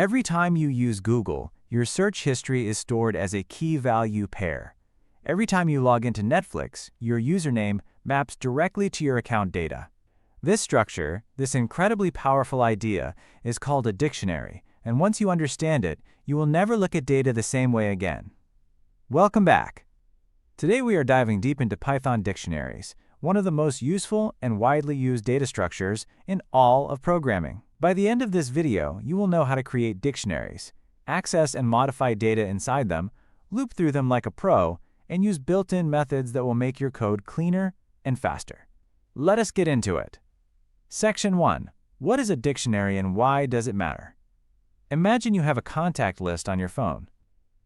Every time you use Google, your search history is stored as a key-value pair. Every time you log into Netflix, your username maps directly to your account data. This structure, this incredibly powerful idea, is called a dictionary, and once you understand it, you will never look at data the same way again. Welcome back. Today we are diving deep into Python dictionaries, one of the most useful and widely used data structures in all of programming. By the end of this video, you will know how to create dictionaries, access and modify data inside them, loop through them like a pro, and use built-in methods that will make your code cleaner and faster. Let us get into it. Section 1. What is a dictionary and why does it matter? Imagine you have a contact list on your phone.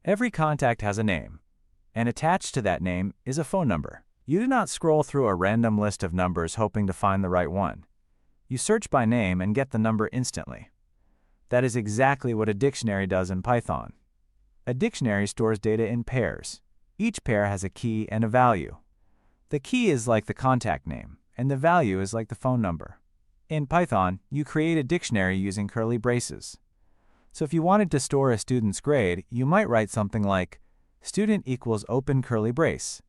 Every contact has a name, and attached to that name is a phone number. You do not scroll through a random list of numbers hoping to find the right one. You search by name and get the number instantly. That is exactly what a dictionary does in Python. A dictionary stores data in pairs. Each pair has a key and a value. The key is like the contact name, and the value is like the phone number. In Python, you create a dictionary using curly braces. So if you wanted to store a student's grade, you might write something like student equals open curly brace,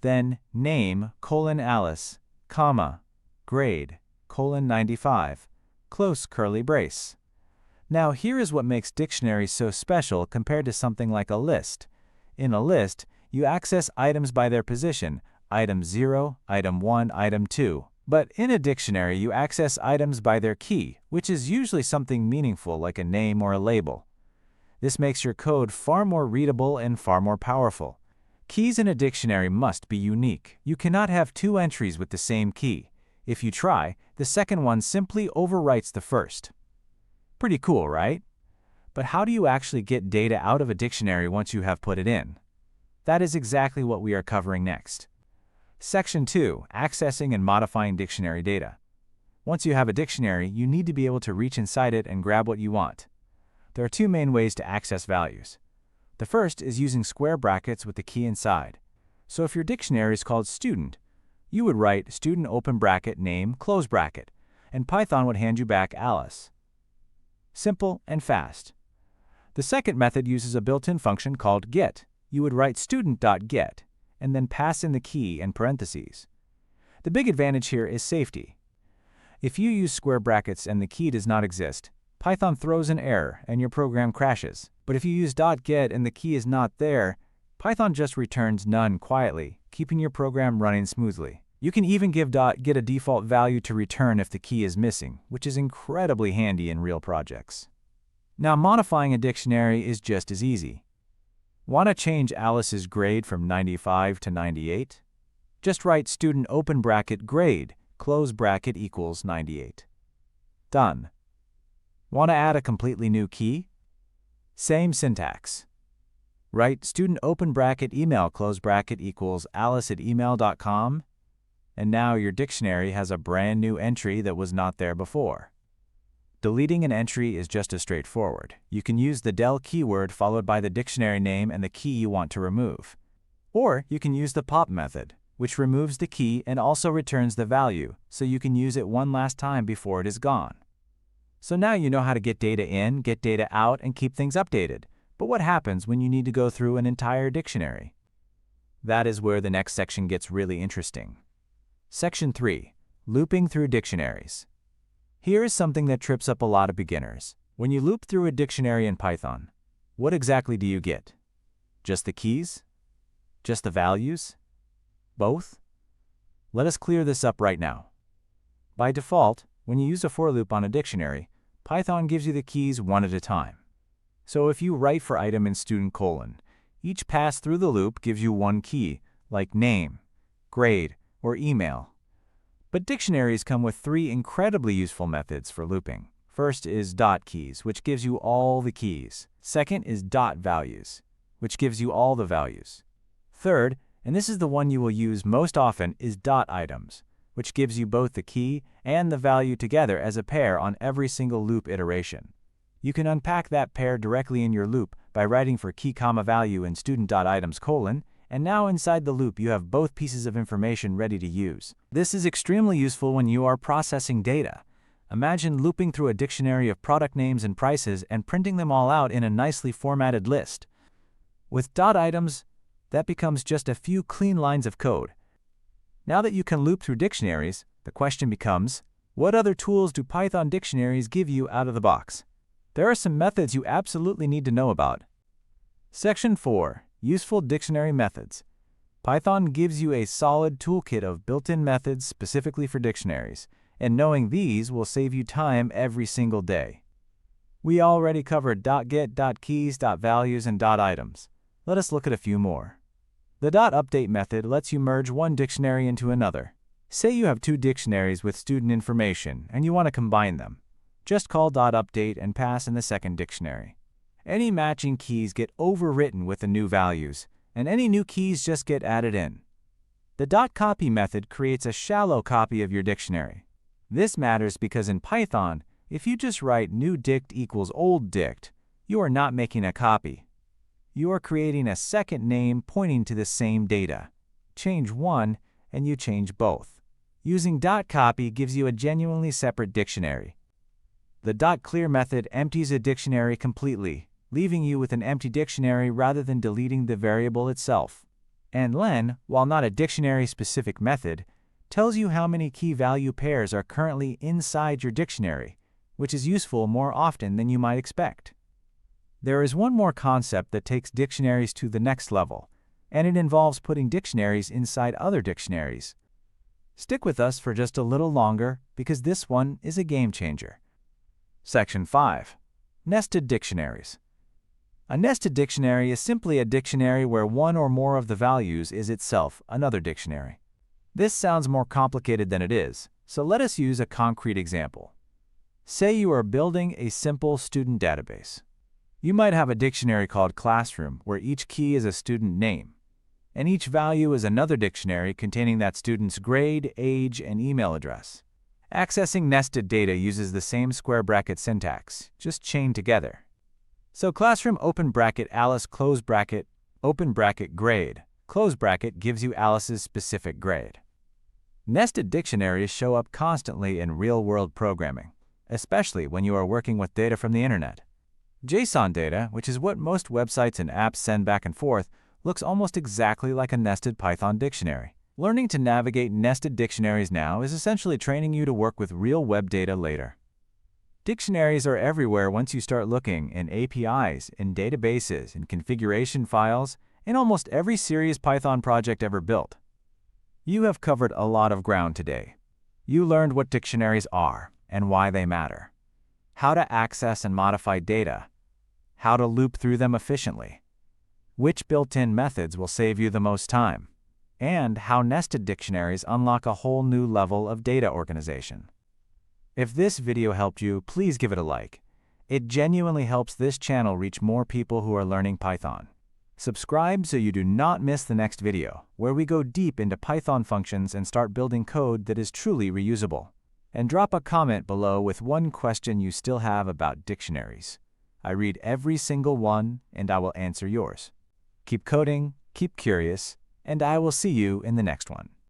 then name Alice, comma, grade 95, close curly brace. Now here is what makes dictionaries so special compared to something like a list. In a list, you access items by their position, item 0, item 1, item 2. But in a dictionary, you access items by their key, which is usually something meaningful like a name or a label. This makes your code far more readable and far more powerful. Keys in a dictionary must be unique. You cannot have two entries with the same key. If you try, the second one simply overwrites the first. Pretty cool, right? But how do you actually get data out of a dictionary once you have put it in? That is exactly what we are covering next. Section 2. Accessing and modifying dictionary data. Once you have a dictionary, you need to be able to reach inside it and grab what you want. There are two main ways to access values. The first is using square brackets with the key inside. So if your dictionary is called student, you would write student open bracket name close bracket, and Python would hand you back Alice. Simple and fast. The second method uses a built-in function called get. You would write student.get, and then pass in the key and parentheses. The big advantage here is safety. If you use square brackets and the key does not exist, Python throws an error and your program crashes. But if you use .get and the key is not there, Python just returns none quietly, keeping your program running smoothly. You can even give .get a default value to return if the key is missing, which is incredibly handy in real projects. Now modifying a dictionary is just as easy. Want to change Alice's grade from 95 to 98? Just write student open bracket grade, close bracket equals 98. Done. Want to add a completely new key? Same syntax. Write student open bracket email close bracket equals alice@email.com, and now your dictionary has a brand new entry that was not there before. Deleting an entry is just as straightforward. You can use the del keyword followed by the dictionary name and the key you want to remove. Or you can use the pop method, which removes the key and also returns the value, so you can use it one last time before it is gone. So now you know how to get data in, get data out, and keep things updated. But what happens when you need to go through an entire dictionary? That is where the next section gets really interesting. Section 3. Looping through dictionaries. Here is something that trips up a lot of beginners. When you loop through a dictionary in Python, what exactly do you get? Just the keys? Just the values? Both? Let us clear this up right now. By default, when you use a for loop on a dictionary, Python gives you the keys one at a time. So if you write for item in student colon, each pass through the loop gives you one key, like name, grade, or email. But dictionaries come with three incredibly useful methods for looping. First is .keys, which gives you all the keys. Second is .values, which gives you all the values. Third, and this is the one you will use most often, is .items, which gives you both the key and the value together as a pair on every single loop iteration. You can unpack that pair directly in your loop by writing for key comma value in student.items colon, and now inside the loop you have both pieces of information ready to use. This is extremely useful when you are processing data. Imagine looping through a dictionary of product names and prices and printing them all out in a nicely formatted list. With dot items, that becomes just a few clean lines of code. Now that you can loop through dictionaries, the question becomes, what other tools do Python dictionaries give you out of the box? There are some methods you absolutely need to know about. Section 4. Useful dictionary methods. Python gives you a solid toolkit of built-in methods specifically for dictionaries, and knowing these will save you time every single day. We already covered .get, .keys, .values, and .items. Let us look at a few more. The .update method lets you merge one dictionary into another. Say you have two dictionaries with student information and you want to combine them. Just call .update and pass in the second dictionary. Any matching keys get overwritten with the new values, and any new keys just get added in. The .copy method creates a shallow copy of your dictionary. This matters because in Python, if you just write new dict equals old dict, you are not making a copy. You are creating a second name pointing to the same data. Change one, and you change both. Using .copy gives you a genuinely separate dictionary. The .clear method empties a dictionary completely, leaving you with an empty dictionary rather than deleting the variable itself. And len, while not a dictionary-specific method, tells you how many key value pairs are currently inside your dictionary, which is useful more often than you might expect. There is one more concept that takes dictionaries to the next level, and it involves putting dictionaries inside other dictionaries. Stick with us for just a little longer because this one is a game changer. Section 5. Nested dictionaries. A nested dictionary is simply a dictionary where one or more of the values is itself another dictionary. This sounds more complicated than it is, so let us use a concrete example. Say you are building a simple student database. You might have a dictionary called Classroom where each key is a student name, and each value is another dictionary containing that student's grade, age, and email address. Accessing nested data uses the same square bracket syntax, just chained together. So Classroom open bracket Alice close bracket open bracket grade close bracket gives you Alice's specific grade. Nested dictionaries show up constantly in real-world programming, especially when you are working with data from the internet. JSON data, which is what most websites and apps send back and forth, looks almost exactly like a nested Python dictionary. Learning to navigate nested dictionaries now is essentially training you to work with real web data later. Dictionaries are everywhere once you start looking in APIs, in databases, in configuration files, in almost every serious Python project ever built. You have covered a lot of ground today. You learned what dictionaries are and why they matter, how to access and modify data, how to loop through them efficiently, which built-in methods will save you the most time, and how nested dictionaries unlock a whole new level of data organization. If this video helped you, please give it a like. It genuinely helps this channel reach more people who are learning Python. Subscribe so you do not miss the next video, where we go deep into Python functions and start building code that is truly reusable. And drop a comment below with one question you still have about dictionaries. I read every single one, and I will answer yours. Keep coding, keep curious, and I will see you in the next one.